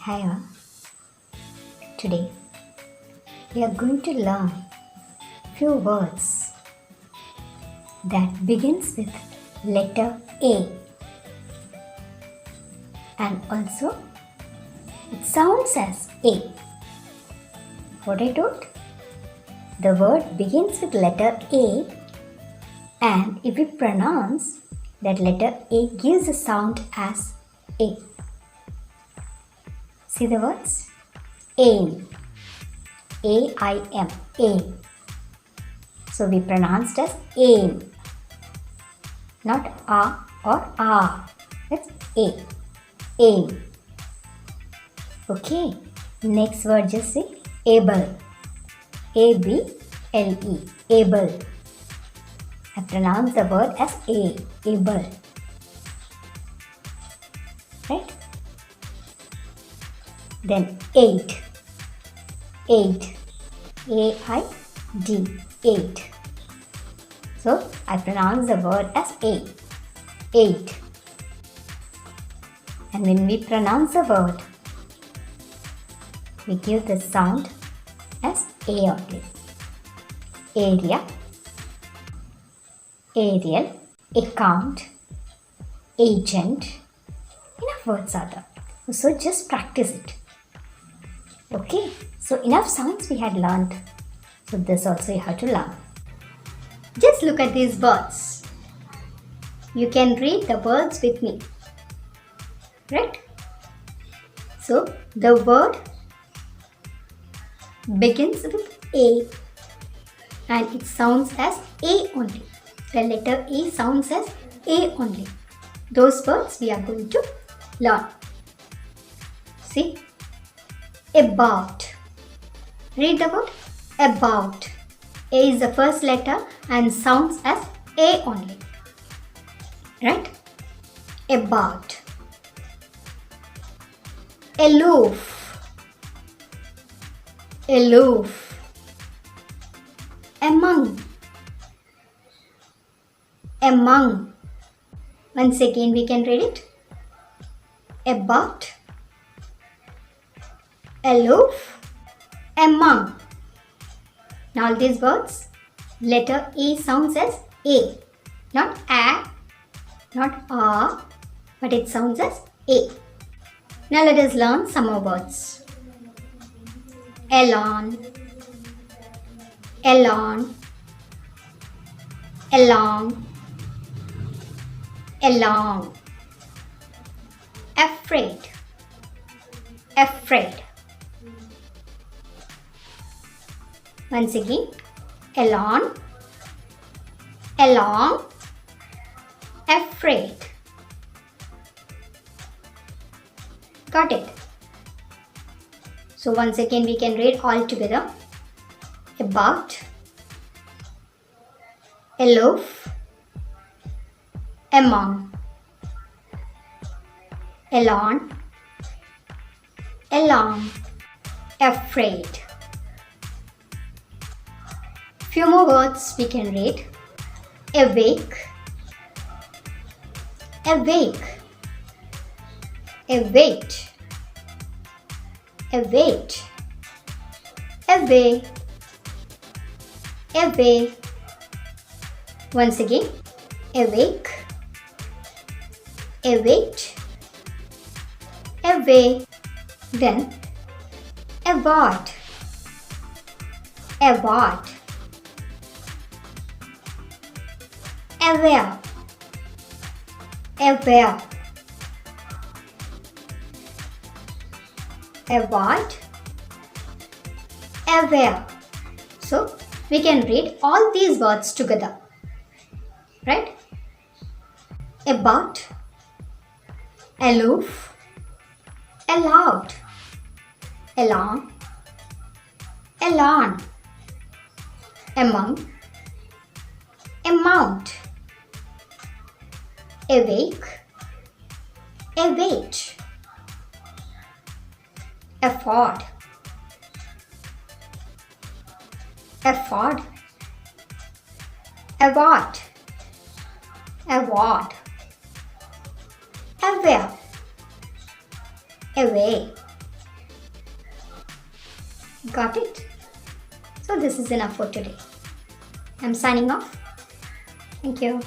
Hi all. Today we are going to learn few words that begins with letter A and also it sounds as A. What I told? The word begins with letter A and if we pronounce that letter A gives a sound as A. See the words? Aim. A-I-M. Aim. So we pronounced as aim. Not A or A. It's A. Aim. Okay. Next word just say able. A-B-L-E. Able. I pronounce the word as A. Able. Right? Then 8. 8. A-I-D. 8. So I pronounce the word as A. 8. And when we pronounce the word, we give the sound as A only. Area, aerial, account, agent. Enough words are there. So just practice it. Okay, so enough sounds we had learned. So this also you have to learn. Just look at these words. You can read the words with me. Right? So the word begins with A and it sounds as A only. The letter A sounds as A only. Those words we are going to learn. See? About. Read the word about. A is the first letter and sounds as A only. Right? About. Aloof. Aloof. Among. Among. Once again we can read it. About. Aloof, among. Now these words, letter A sounds as A, not A, not A, but it sounds as A. Now let us learn some more words. Along, along, along, along. Afraid, afraid. Once again, along, along, afraid. Got it? So once again we can read all together. About, aloof, among, along, along, afraid. Few more words we can read. Awake, awake, await, await, away, away. Once again, awake, await, away. Then avoid, avoid. Aware, aware, avoid, aware. So we can read all these words together, right? About, aloof, aloud, along, alone, among, amount. Awake, await, afford, afford, award, award, aware, away, Got it? So this is enough for today. I'm signing off. Thank you.